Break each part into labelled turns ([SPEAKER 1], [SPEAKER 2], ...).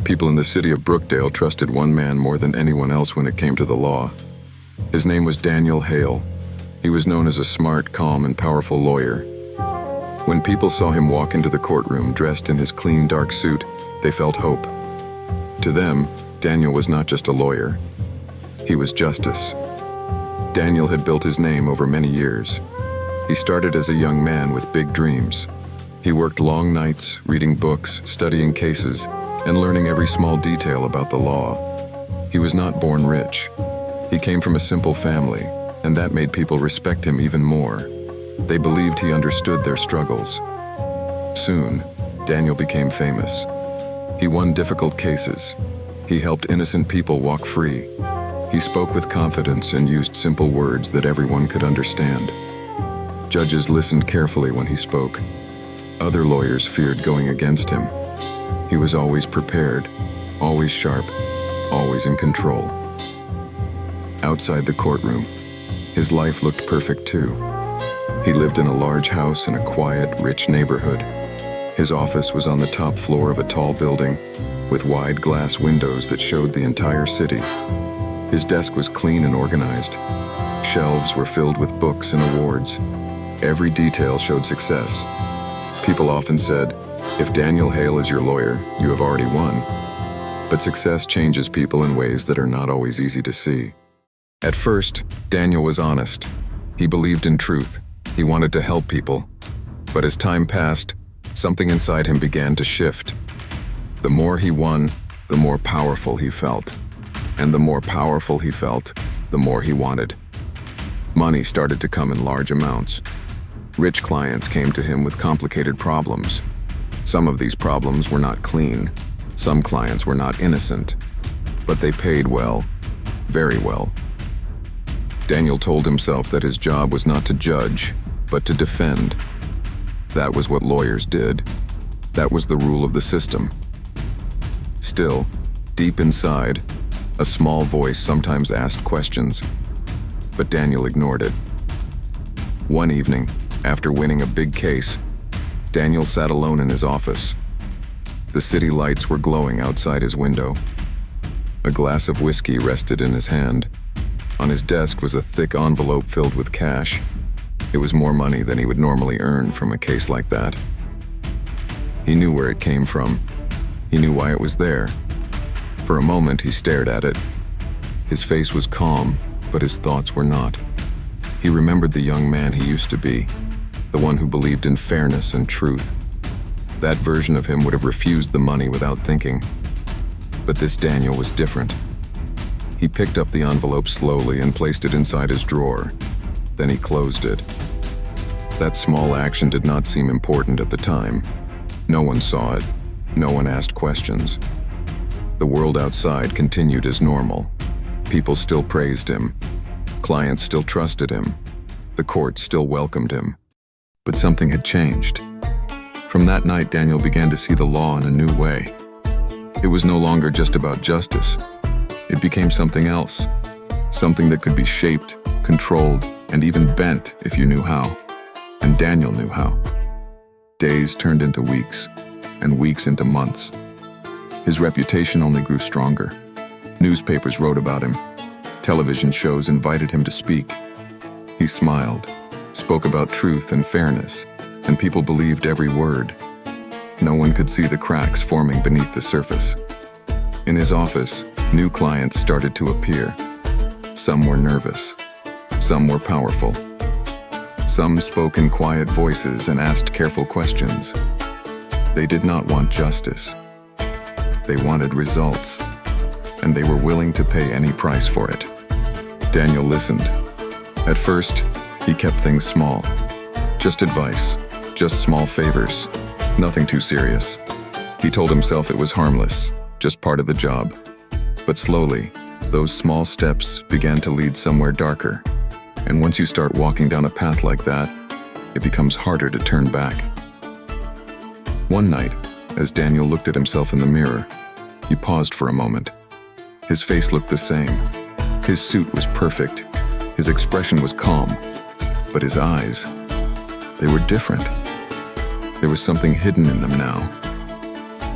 [SPEAKER 1] People in the city of Brookdale trusted one man more than anyone else when it came to the law. His name was Daniel Hale. He was known as a smart, calm, and powerful lawyer. When people saw him walk into the courtroom dressed in his clean, dark suit, they felt hope. To them, Daniel was not just a lawyer. He was justice. Daniel had built his name over many years. He started as a young man with big dreams. He worked long nights, reading books, studying cases, and learning every small detail about the law. He was not born rich. He came from a simple family, and that made people respect him even more. They believed he understood their struggles. Soon, Daniel became famous. He won difficult cases. He helped innocent people walk free. He spoke with confidence and used simple words that everyone could understand. Judges listened carefully when he spoke. Other lawyers feared going against him. He was always prepared, always sharp, always in control. Outside the courtroom, his life looked perfect too. He lived in a large house in a quiet, rich neighborhood. His office was on the top floor of a tall building with wide glass windows that showed the entire city. His desk was clean and organized. Shelves were filled with books and awards. Every detail showed success. People often said, "If Daniel Hale is your lawyer, you have already won." But success changes people in ways that are not always easy to see. At first, Daniel was honest. He believed in truth. He wanted to help people. But as time passed, something inside him began to shift. The more he won, the more powerful he felt. And the more powerful he felt, the more he wanted. Money started to come in large amounts. Rich clients came to him with complicated problems. Some of these problems were not clean. Some clients were not innocent. But they paid well, very well. Daniel told himself that his job was not to judge, but to defend. That was what lawyers did. That was the rule of the system. Still, deep inside, a small voice sometimes asked questions, but Daniel ignored it. One evening, after winning a big case, Daniel sat alone in his office. The city lights were glowing outside his window. A glass of whiskey rested in his hand. On his desk was a thick envelope filled with cash. It was more money than he would normally earn from a case like that. He knew where it came from. He knew why it was there. For a moment, he stared at it. His face was calm, but his thoughts were not. He remembered the young man he used to be, the one who believed in fairness and truth. That version of him would have refused the money without thinking. But this Daniel was different. He picked up the envelope slowly and placed it inside his drawer. Then he closed it. That small action did not seem important at the time. No one saw it. No one asked questions. The world outside continued as normal. People still praised him. Clients still trusted him. The court still welcomed him. But something had changed. From that night, Daniel began to see the law in a new way. It was no longer just about justice. It became something else. Something that could be shaped, controlled, and even bent if you knew how. And Daniel knew how. Days turned into weeks, and weeks into months. His reputation only grew stronger. Newspapers wrote about him. Television shows invited him to speak. He smiled, spoke about truth and fairness, and people believed every word. No one could see the cracks forming beneath the surface. In his office, new clients started to appear. Some were nervous. Some were powerful. Some spoke in quiet voices and asked careful questions. They did not want justice. They wanted results, and they were willing to pay any price for it. Daniel listened. At first, he kept things small. Just advice, just small favors, nothing too serious. He told himself it was harmless, just part of the job. But slowly, those small steps began to lead somewhere darker. And once you start walking down a path like that, it becomes harder to turn back. One night, as Daniel looked at himself in the mirror, he paused for a moment. His face looked the same. His suit was perfect. His expression was calm. But his eyes, they were different. There was something hidden in them now.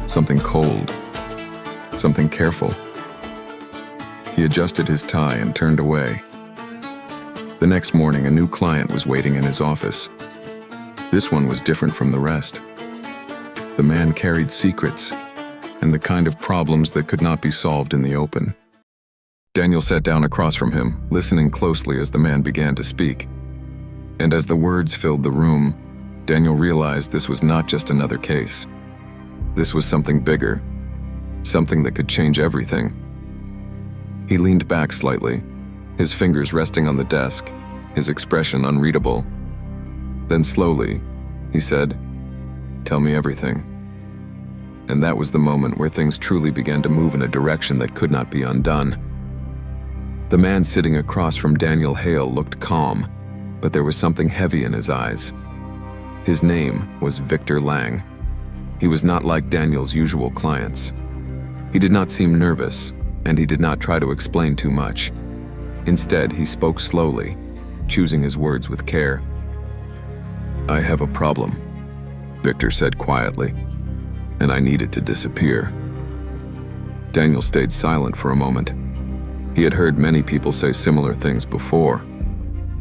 [SPEAKER 1] Something cold, something careful. He adjusted his tie and turned away. The next morning, a new client was waiting in his office. This one was different from the rest. The man carried secrets and the kind of problems that could not be solved in the open. Daniel sat down across from him, listening closely as the man began to speak. And as the words filled the room, Daniel realized this was not just another case. This was something bigger, something that could change everything. He leaned back slightly, his fingers resting on the desk, his expression unreadable. Then slowly, he said, "Tell me everything." And that was the moment where things truly began to move in a direction that could not be undone. The man sitting across from Daniel Hale looked calm, but there was something heavy in his eyes. His name was Victor Lang. He was not like Daniel's usual clients. He did not seem nervous, and he did not try to explain too much. Instead, he spoke slowly, choosing his words with care. "I have a problem," Victor said quietly, "and I need it to disappear." Daniel stayed silent for a moment. He had heard many people say similar things before,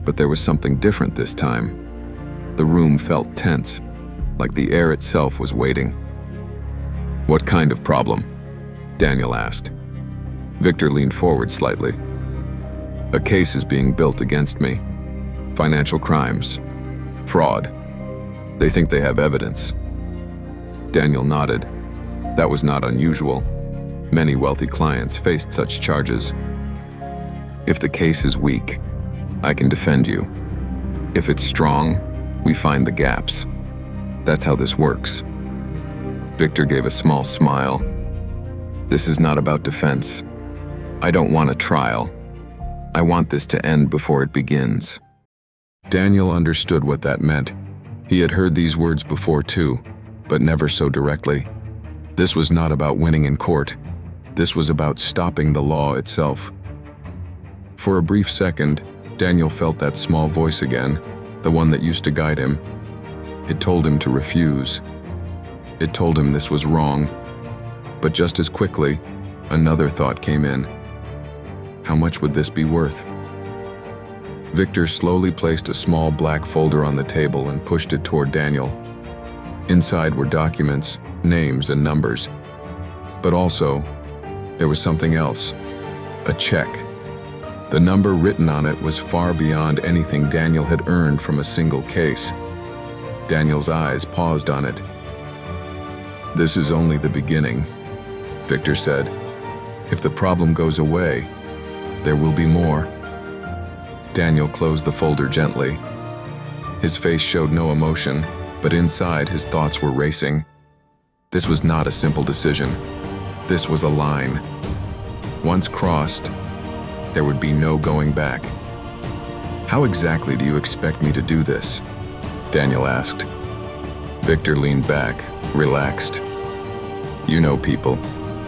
[SPEAKER 1] but there was something different this time. The room felt tense, like the air itself was waiting. "What kind of problem?" Daniel asked. Victor leaned forward slightly. "A case is being built against me. Financial crimes. Fraud. They think they have evidence." Daniel nodded. That was not unusual. Many wealthy clients faced such charges. "If the case is weak, I can defend you. If it's strong, we find the gaps. That's how this works." Victor gave a small smile. "This is not about defense. I don't want a trial. I want this to end before it begins." Daniel understood what that meant. He had heard these words before too, but never so directly. This was not about winning in court. This was about stopping the law itself. For a brief second, Daniel felt that small voice again, the one that used to guide him. It told him to refuse. It told him this was wrong. But just as quickly, another thought came in. How much would this be worth? Victor slowly placed a small black folder on the table and pushed it toward Daniel. Inside were documents, names, and numbers. But also, there was something else. A check. The number written on it was far beyond anything Daniel had earned from a single case. Daniel's eyes paused on it. "This is only the beginning," Victor said. "If the problem goes away, there will be more." Daniel closed the folder gently. His face showed no emotion, but inside his thoughts were racing. This was not a simple decision. This was a line. Once crossed, there would be no going back. "How exactly do you expect me to do this?" Daniel asked. Victor leaned back, relaxed. "You know people,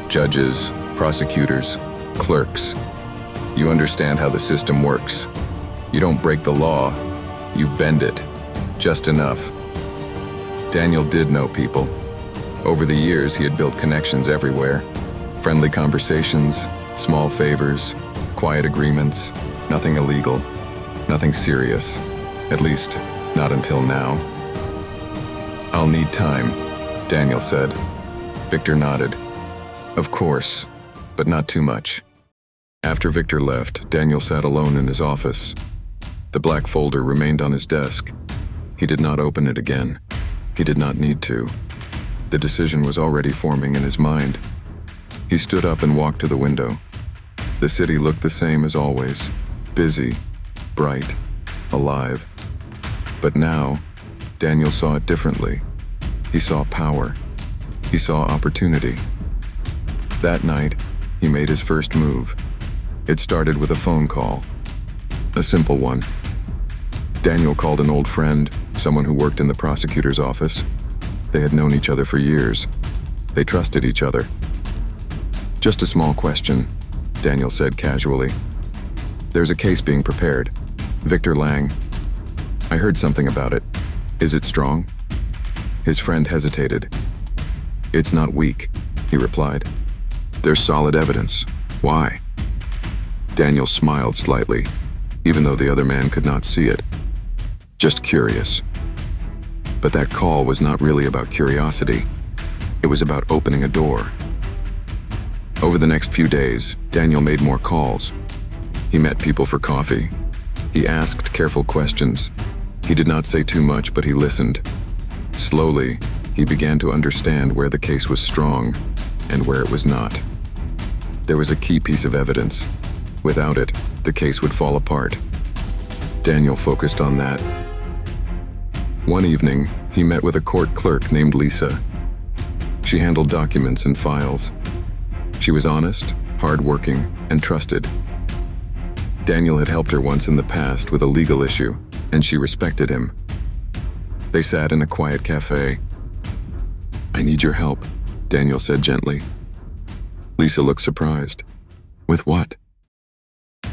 [SPEAKER 1] judges, prosecutors, clerks. You understand how the system works. You don't break the law, you bend it, just enough." Daniel did know people. Over the years, he had built connections everywhere. Friendly conversations, small favors, quiet agreements, nothing illegal, nothing serious, at least not until now. "I'll need time," Daniel said. Victor nodded. "Of course, but not too much." After Victor left, Daniel sat alone in his office. The black folder remained on his desk. He did not open it again. He did not need to. The decision was already forming in his mind. He stood up and walked to the window. The city looked the same as always, busy, bright, alive. But now, Daniel saw it differently. He saw power. He saw opportunity. That night, he made his first move. It started with a phone call. A simple one. Daniel called an old friend, someone who worked in the prosecutor's office. They had known each other for years. They trusted each other. "Just a small question," Daniel said casually. "There's a case being prepared. Victor Lang. I heard something about it. Is it strong?" His friend hesitated. "It's not weak," he replied. There's solid evidence. Why? Daniel smiled slightly, even though the other man could not see it. Just curious. But that call was not really about curiosity. It was about opening a door. Over the next few days, Daniel made more calls. He met people for coffee. He asked careful questions. He did not say too much, but he listened. Slowly, he began to understand where the case was strong and where it was not. There was a key piece of evidence. Without it, the case would fall apart. Daniel focused on that. One evening, he met with a court clerk named Lisa. She handled documents and files. She was honest, hardworking, and trusted. Daniel had helped her once in the past with a legal issue, and she respected him. They sat in a quiet cafe. "I need your help," Daniel said gently. Lisa looked surprised. "With what?"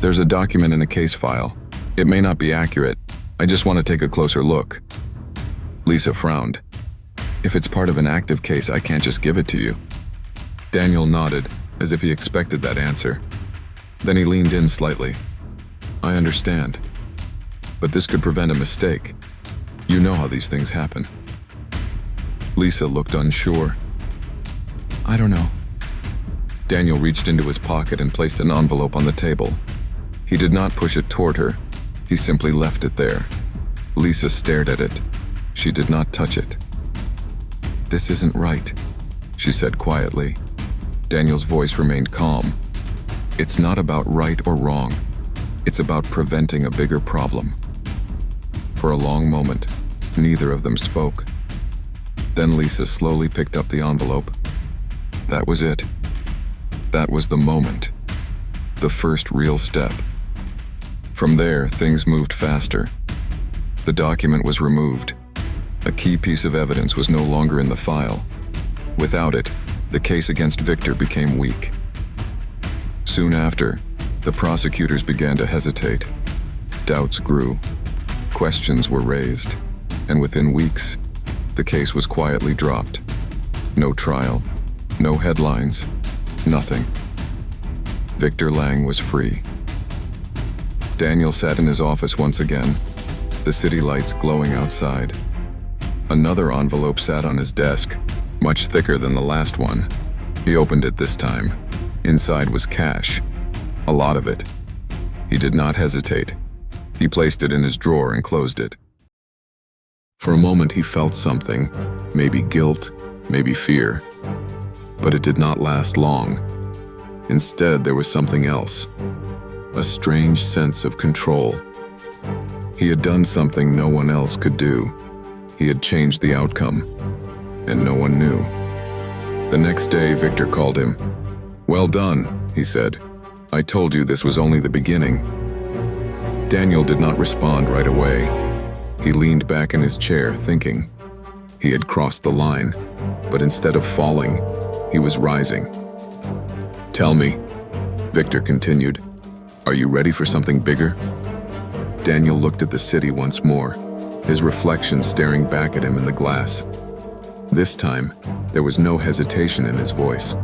[SPEAKER 1] "There's a document in a case file. It may not be accurate. I just want to take a closer look." Lisa frowned. "If it's part of an active case, I can't just give it to you." Daniel nodded, as if he expected that answer. Then he leaned in slightly. "I understand. But this could prevent a mistake. You know how these things happen." Lisa looked unsure. "I don't know." Daniel reached into his pocket and placed an envelope on the table. He did not push it toward her. He simply left it there. Lisa stared at it. She did not touch it. "This isn't right," she said quietly. Daniel's voice remained calm. "It's not about right or wrong. It's about preventing a bigger problem." For a long moment, neither of them spoke. Then Lisa slowly picked up the envelope. That was it. That was the moment. The first real step. From there, things moved faster. The document was removed. A key piece of evidence was no longer in the file. Without it, the case against Victor became weak. Soon after, the prosecutors began to hesitate. Doubts grew. Questions were raised. And within weeks, the case was quietly dropped. No trial, no headlines, nothing. Victor Lang was free. Daniel sat in his office once again, the city lights glowing outside. Another envelope sat on his desk, much thicker than the last one. He opened it this time. Inside was cash, a lot of it. He did not hesitate. He placed it in his drawer and closed it. For a moment he felt something, maybe guilt, maybe fear. But it did not last long. Instead, there was something else, a strange sense of control. He had done something no one else could do. He had changed the outcome, and no one knew. The next day, Victor called him. "Well done," he said. "I told you this was only the beginning." Daniel did not respond right away. He leaned back in his chair, thinking. He had crossed the line, but instead of falling, he was rising. "Tell me," Victor continued, "are you ready for something bigger?" Daniel looked at the city once more, his reflection staring back at him in the glass. This time, there was no hesitation in his voice.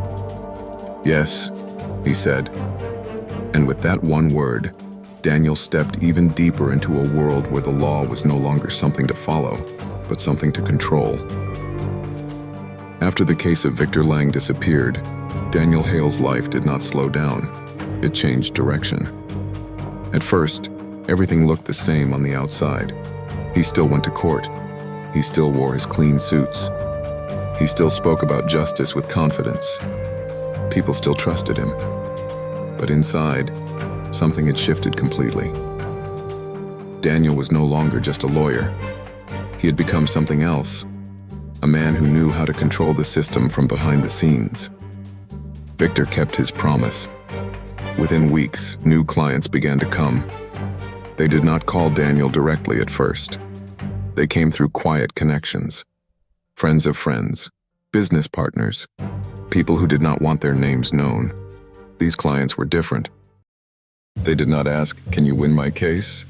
[SPEAKER 1] "Yes," he said. And with that one word, Daniel stepped even deeper into a world where the law was no longer something to follow, but something to control. After the case of Victor Lang disappeared, Daniel Hale's life did not slow down. It changed direction. At first, everything looked the same on the outside. He still went to court. He still wore his clean suits. He still spoke about justice with confidence. People still trusted him. But inside, something had shifted completely. Daniel was no longer just a lawyer. He had become something else, a man who knew how to control the system from behind the scenes. Victor kept his promise. Within weeks, new clients began to come. They did not call Daniel directly at first. They came through quiet connections. Friends of friends, business partners, people who did not want their names known. These clients were different. They did not ask, "Can you win my case?"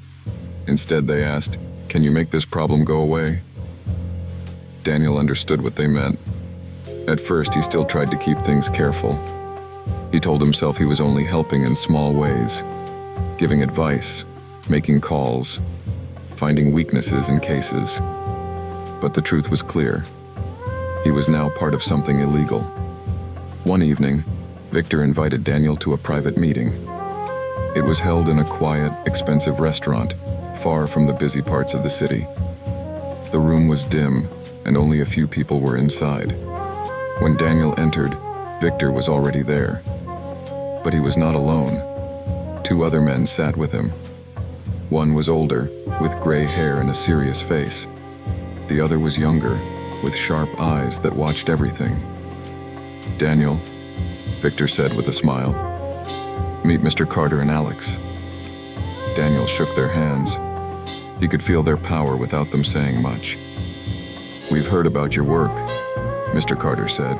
[SPEAKER 1] Instead, they asked, "Can you make this problem go away?" Daniel understood what they meant. At first, he still tried to keep things careful. He told himself he was only helping in small ways, giving advice, making calls, finding weaknesses in cases. But the truth was clear. He was now part of something illegal. One evening, Victor invited Daniel to a private meeting. It was held in a quiet, expensive restaurant, far from the busy parts of the city. The room was dim, and only a few people were inside. When Daniel entered, Victor was already there. But he was not alone. Two other men sat with him. One was older, with gray hair and a serious face. The other was younger, with sharp eyes that watched everything. "Daniel," Victor said with a smile. "Meet Mr. Carter and Alex." Daniel shook their hands. He could feel their power without them saying much. "We've heard about your work," Mr. Carter said.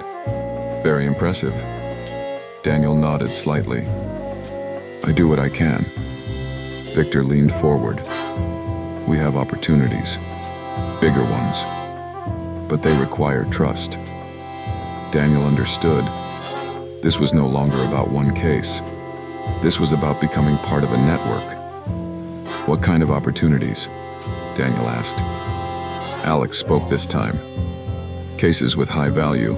[SPEAKER 1] "Very impressive." Daniel nodded slightly. "I do what I can." Victor leaned forward. "We have opportunities, bigger ones, but they require trust." Daniel understood. This was no longer about one case. This was about becoming part of a network. "What kind of opportunities?" Daniel asked. Alex spoke this time. "Cases with high value,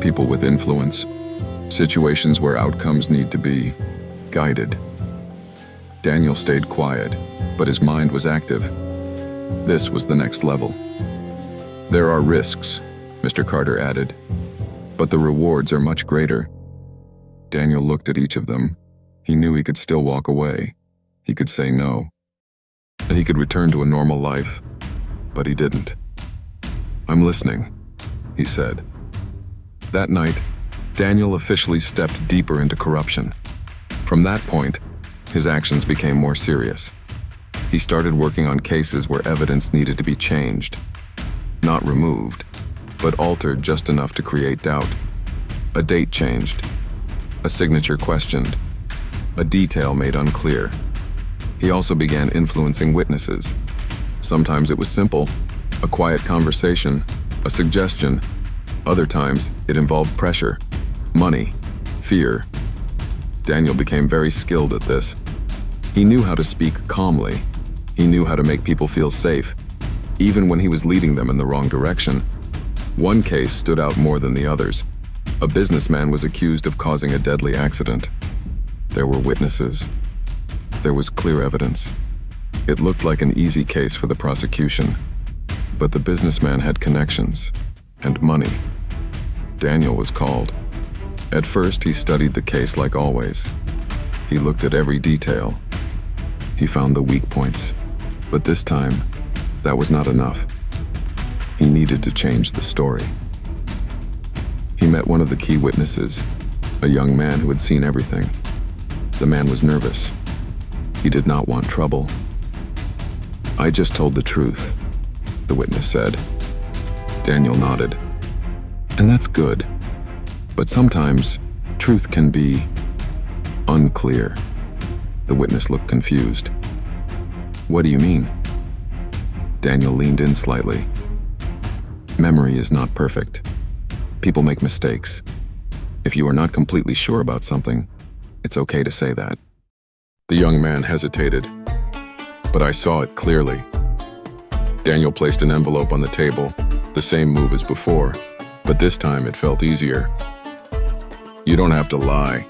[SPEAKER 1] people with influence, situations where outcomes need to be guided." Daniel stayed quiet, but his mind was active. This was the next level. "There are risks," Mr. Carter added, "but the rewards are much greater." Daniel looked at each of them. He knew he could still walk away. He could say no. He could return to a normal life, but he didn't. "I'm listening," he said. That night, Daniel officially stepped deeper into corruption. From that point, his actions became more serious. He started working on cases where evidence needed to be changed. Not removed, but altered just enough to create doubt. A date changed. A signature questioned. A detail made unclear. He also began influencing witnesses. Sometimes it was simple, a quiet conversation, a suggestion. Other times, it involved pressure, money, fear. Daniel became very skilled at this. He knew how to speak calmly. He knew how to make people feel safe, even when he was leading them in the wrong direction. One case stood out more than the others. A businessman was accused of causing a deadly accident. There were witnesses. There was clear evidence. It looked like an easy case for the prosecution, but the businessman had connections and money. Daniel was called. At first, he studied the case like always. He looked at every detail. He found the weak points, but this time, that was not enough. He needed to change the story. He met one of the key witnesses, a young man who had seen everything. The man was nervous. He did not want trouble. "I just told the truth," the witness said. Daniel nodded. "And that's good. But sometimes, truth can be unclear." The witness looked confused. "What do you mean?" Daniel leaned in slightly. "Memory is not perfect. People make mistakes. If you are not completely sure about something, it's okay to say that." The young man hesitated, but I saw it clearly. Daniel placed an envelope on the table, the same move as before, but this time it felt easier. "You don't have to lie,"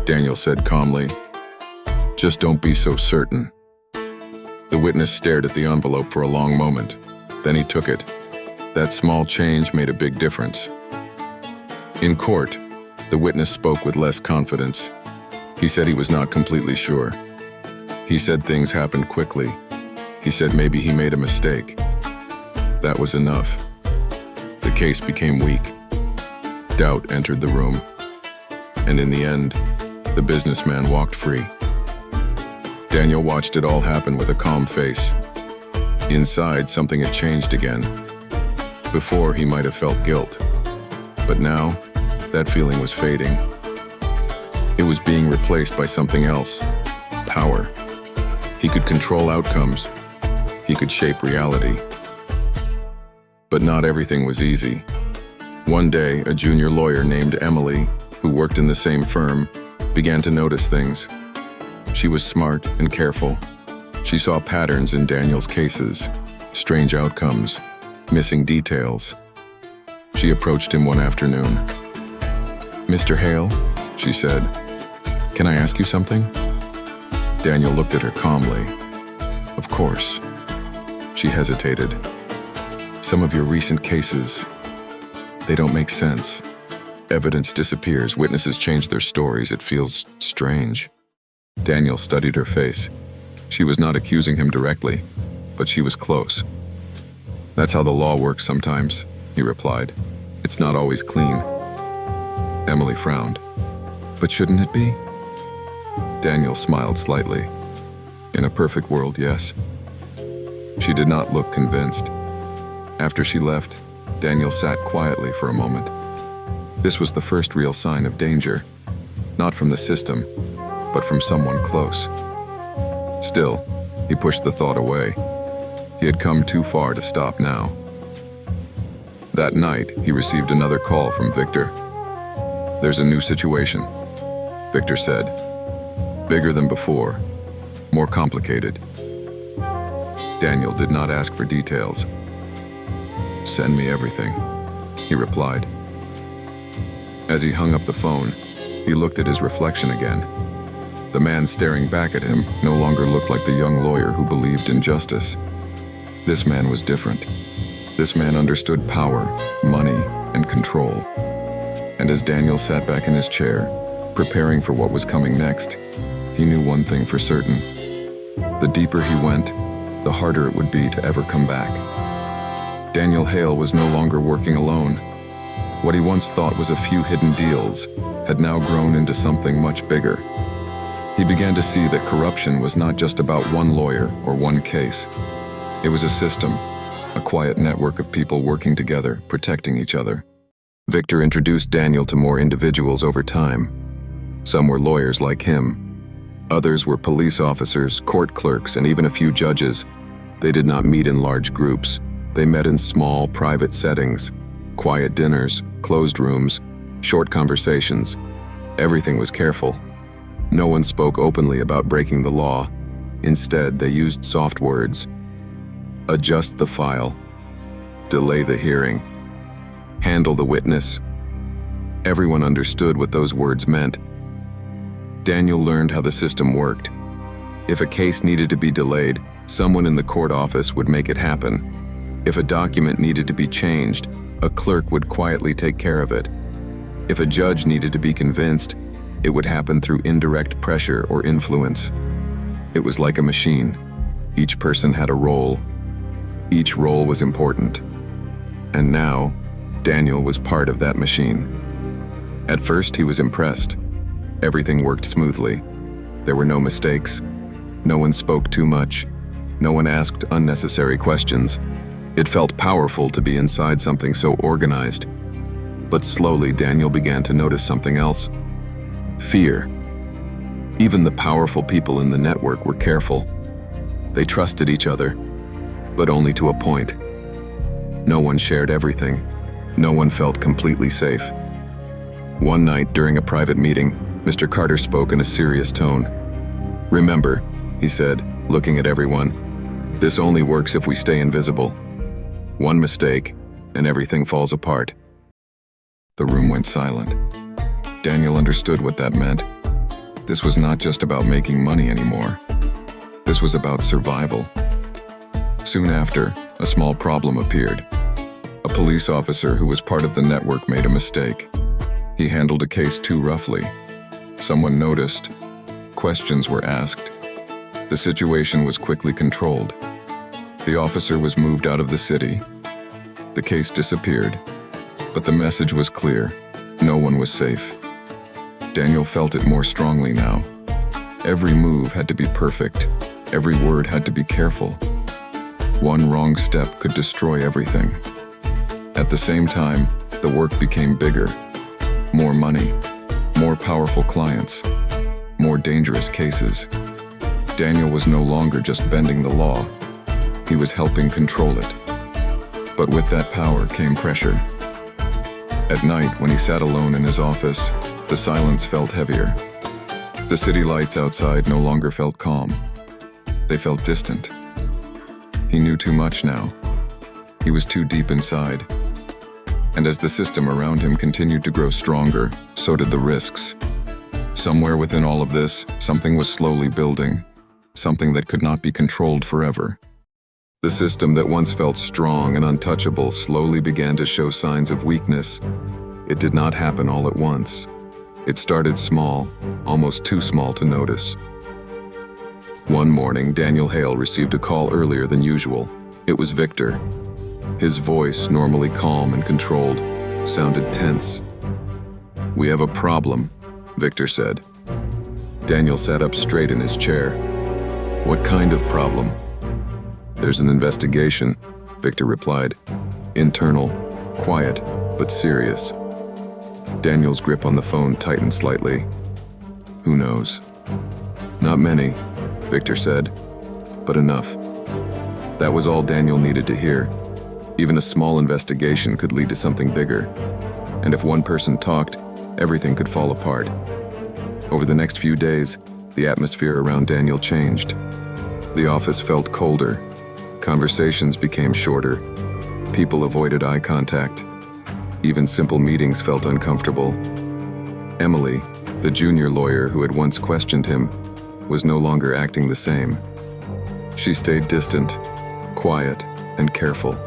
[SPEAKER 1] Daniel said calmly. "Just don't be so certain." The witness stared at the envelope for a long moment. Then he took it. That small change made a big difference. In court, the witness spoke with less confidence. He said he was not completely sure. He said things happened quickly. He said maybe he made a mistake. That was enough. The case became weak. Doubt entered the room. And in the end, the businessman walked free. Daniel watched it all happen with a calm face. Inside, something had changed again. Before, he might have felt guilt. But now, that feeling was fading. It was being replaced by something else. Power. He could control outcomes. He could shape reality. But not everything was easy. One day, a junior lawyer named Emily, who worked in the same firm, began to notice things. She was smart and careful. She saw patterns in Daniel's cases, strange outcomes, missing details. She approached him one afternoon. "Mr. Hale," she said, "can I ask you something?" Daniel looked at her calmly. "Of course." She hesitated. "Some of your recent cases, they don't make sense. Evidence disappears, witnesses change their stories. It feels strange." Daniel studied her face. She was not accusing him directly, but she was close. "That's how the law works sometimes," he replied. "It's not always clean." Emily frowned. "But shouldn't it be?" Daniel smiled slightly. "In a perfect world, yes." She did not look convinced. After she left, Daniel sat quietly for a moment. This was the first real sign of danger, not from the system, but from someone close. Still, he pushed the thought away. He had come too far to stop now. That night, he received another call from Victor. "There's a new situation," Victor said. "Bigger than before, more complicated." Daniel did not ask for details. "Send me everything," he replied. As he hung up the phone, he looked at his reflection again. The man staring back at him no longer looked like the young lawyer who believed in justice. This man was different. This man understood power, money, and control. And as Daniel sat back in his chair, preparing for what was coming next, he knew one thing for certain. The deeper he went, the harder it would be to ever come back. Daniel Hale was no longer working alone. What he once thought was a few hidden deals had now grown into something much bigger. He began to see that corruption was not just about one lawyer or one case. It was a system, a quiet network of people working together, protecting each other. Victor introduced Daniel to more individuals over time. Some were lawyers like him. Others were police officers, court clerks, and even a few judges. They did not meet in large groups. They met in small, private settings, quiet dinners, closed rooms, short conversations. Everything was careful. No one spoke openly about breaking the law. Instead, they used soft words. Adjust the file. Delay the hearing. Handle the witness. Everyone understood what those words meant. Daniel learned how the system worked. If a case needed to be delayed, someone in the court office would make it happen. If a document needed to be changed, a clerk would quietly take care of it. If a judge needed to be convinced, it would happen through indirect pressure or influence. It was like a machine. Each person had a role. Each role was important. And now, Daniel was part of that machine. At first, he was impressed. Everything worked smoothly. There were no mistakes. No one spoke too much. No one asked unnecessary questions. It felt powerful to be inside something so organized. But slowly, Daniel began to notice something else. Fear. Even the powerful people in the network were careful. They trusted each other, but only to a point. No one shared everything. No one felt completely safe. One night during a private meeting, Mr. Carter spoke in a serious tone. "Remember," he said, looking at everyone, "this only works if we stay invisible. One mistake, and everything falls apart." The room went silent. Daniel understood what that meant. This was not just about making money anymore. This was about survival. Soon after, a small problem appeared. A police officer who was part of the network made a mistake. He handled a case too roughly. Someone noticed. Questions were asked. The situation was quickly controlled. The officer was moved out of the city. The case disappeared, but the message was clear. No one was safe. Daniel felt it more strongly now. Every move had to be perfect. Every word had to be careful. One wrong step could destroy everything. At the same time, the work became bigger. More money, more powerful clients, more dangerous cases. Daniel was no longer just bending the law. He was helping control it. But with that power came pressure. At night, when he sat alone in his office, the silence felt heavier. The city lights outside no longer felt calm. They felt distant. He knew too much now. He was too deep inside. And as the system around him continued to grow stronger, so did the risks. Somewhere within all of this, something was slowly building, something that could not be controlled forever. The system that once felt strong and untouchable slowly began to show signs of weakness. It did not happen all at once. It started small, almost too small to notice. One morning, Daniel Hale received a call earlier than usual. It was Victor. His voice, normally calm and controlled, sounded tense. "We have a problem," Victor said. Daniel sat up straight in his chair. "What kind of problem?" "There's an investigation," Victor replied. "Internal, quiet, but serious." Daniel's grip on the phone tightened slightly. "Who knows?" "Not many," Victor said, "but enough." That was all Daniel needed to hear. Even a small investigation could lead to something bigger. And if one person talked, everything could fall apart. Over the next few days, the atmosphere around Daniel changed. The office felt colder. Conversations became shorter. People avoided eye contact. Even simple meetings felt uncomfortable. Emily, the junior lawyer who had once questioned him, was no longer acting the same. She stayed distant, quiet, and careful.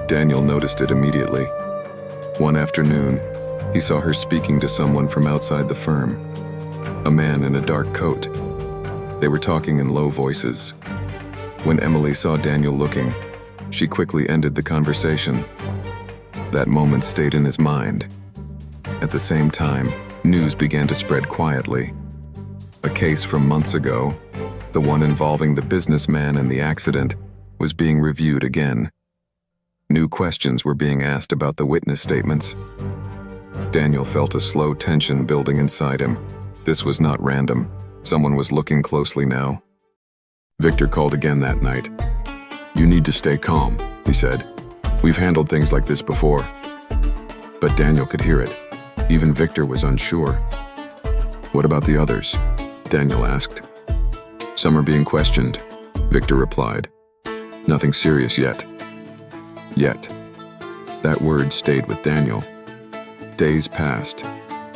[SPEAKER 1] Daniel noticed it immediately. One afternoon, he saw her speaking to someone from outside the firm, a man in a dark coat. They were talking in low voices. When Emily saw Daniel looking, she quickly ended the conversation. That moment stayed in his mind. At the same time, news began to spread quietly. A case from months ago, the one involving the businessman and the accident, was being reviewed again. New questions were being asked about the witness statements. Daniel felt a slow tension building inside him. This was not random. Someone was looking closely now. Victor called again that night. "You need to stay calm," he said. "We've handled things like this before." But Daniel could hear it. Even Victor was unsure. "What about the others?" Daniel asked. "Some are being questioned," Victor replied. "Nothing serious yet." Yet. That word stayed with Daniel. Days passed,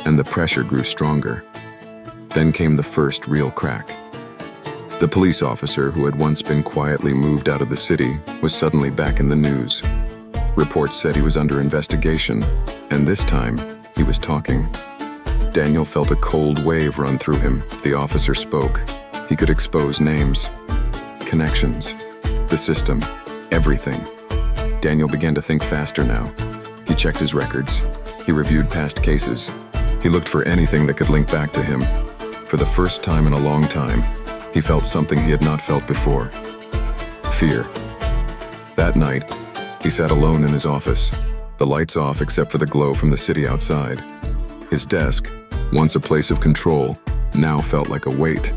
[SPEAKER 1] and the pressure grew stronger. Then came the first real crack. The police officer who had once been quietly moved out of the city was suddenly back in the news. Reports said he was under investigation, and this time, he was talking. Daniel felt a cold wave run through him. The officer spoke. He could expose names, connections, the system, everything. Daniel began to think faster now. He checked his records. He reviewed past cases. He looked for anything that could link back to him. For the first time in a long time, he felt something he had not felt before. Fear. That night, he sat alone in his office, the lights off except for the glow from the city outside. His desk, once a place of control, now felt like a weight.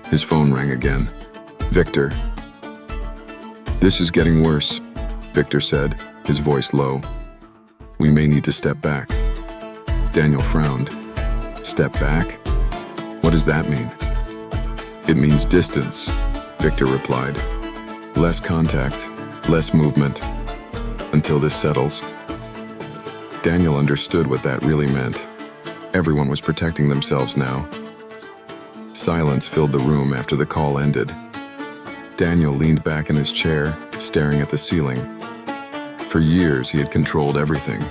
[SPEAKER 1] His phone rang again. "Victor." "This is getting worse," Victor said, his voice low. "We may need to step back." Daniel frowned. "Step back? What does that mean?" "It means distance," Victor replied. "Less contact, less movement, until this settles." Daniel understood what that really meant. Everyone was protecting themselves now. Silence filled the room after the call ended. Daniel leaned back in his chair, staring at the ceiling. For years, he had controlled everything.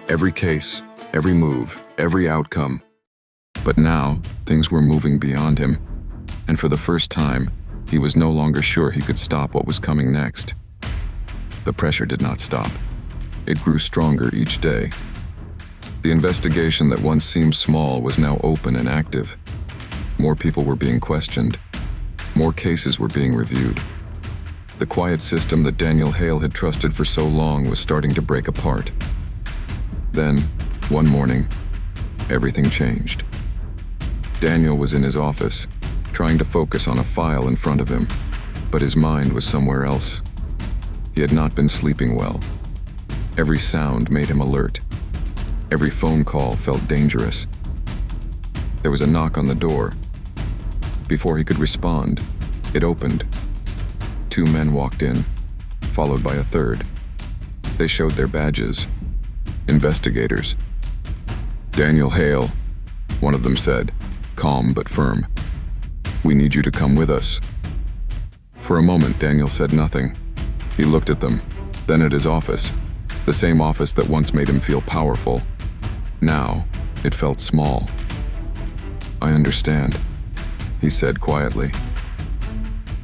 [SPEAKER 1] Every case, every move, every outcome. But now, things were moving beyond him. And for the first time, he was no longer sure he could stop what was coming next. The pressure did not stop. It grew stronger each day. The investigation that once seemed small was now open and active. More people were being questioned. More cases were being reviewed. The quiet system that Daniel Hale had trusted for so long was starting to break apart. Then, one morning, everything changed. Daniel was in his office, trying to focus on a file in front of him, but his mind was somewhere else. He had not been sleeping well. Every sound made him alert. Every phone call felt dangerous. There was a knock on the door. Before he could respond, it opened. 2 men walked in, followed by a third. They showed their badges. Investigators. "Daniel Hale," one of them said, calm but firm. "We need you to come with us." For a moment, Daniel said nothing. He looked at them, then at his office, the same office that once made him feel powerful. Now, it felt small. "I understand," he said quietly.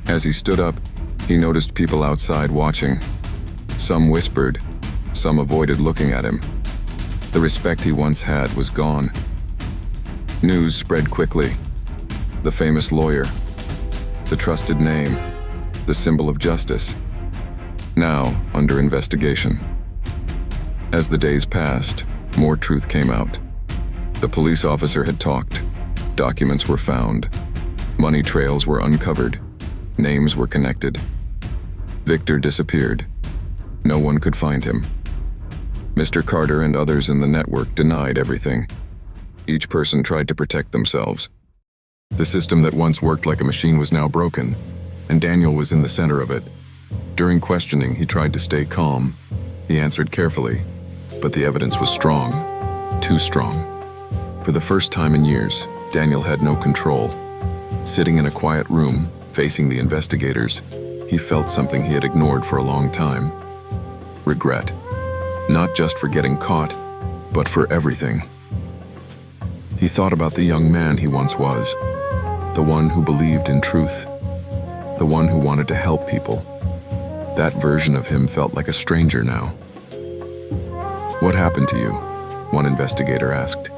[SPEAKER 1] As he stood up, he noticed people outside watching. Some whispered, some avoided looking at him. The respect he once had was gone. News spread quickly. The famous lawyer, the trusted name, the symbol of justice, now under investigation. As the days passed, more truth came out. The police officer had talked. Documents were found. Money trails were uncovered. Names were connected. Victor disappeared. No one could find him. Mr. Carter and others in the network denied everything. Each person tried to protect themselves. The system that once worked like a machine was now broken, and Daniel was in the center of it. During questioning, he tried to stay calm. He answered carefully, but the evidence was strong, too strong. For the first time in years, Daniel had no control. Sitting in a quiet room, facing the investigators, he felt something he had ignored for a long time. Regret. Not just for getting caught, but for everything. He thought about the young man he once was, the one who believed in truth, the one who wanted to help people. That version of him felt like a stranger now. "What happened to you?" one investigator asked.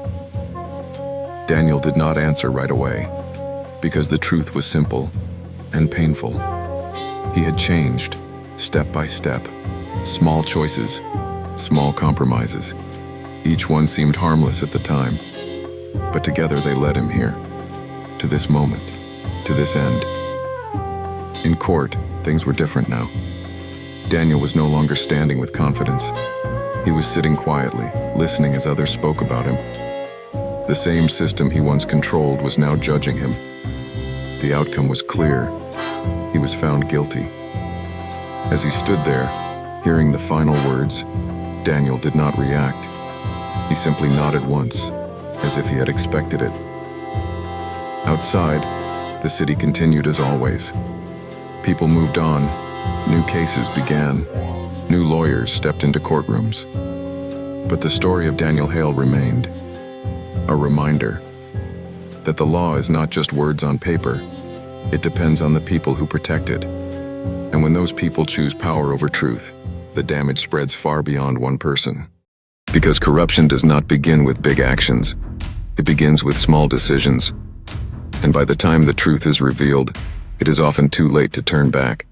[SPEAKER 1] Daniel did not answer right away, because the truth was simple and painful. He had changed, step by step, small choices, small compromises. Each one seemed harmless at the time, but together they led him here, to this moment, to this end. In court, things were different now. Daniel was no longer standing with confidence. He was sitting quietly, listening as others spoke about him. The same system he once controlled was now judging him. The outcome was clear. He was found guilty. As he stood there, hearing the final words, Daniel did not react. He simply nodded once, as if he had expected it. Outside, the city continued as always. People moved on. New cases began. New lawyers stepped into courtrooms. But the story of Daniel Hale remained. A reminder that the law is not just words on paper. It depends on the people who protect it. And when those people choose power over truth, the damage spreads far beyond one person. Because corruption does not begin with big actions. It begins with small decisions. And by the time the truth is revealed, it is often too late to turn back.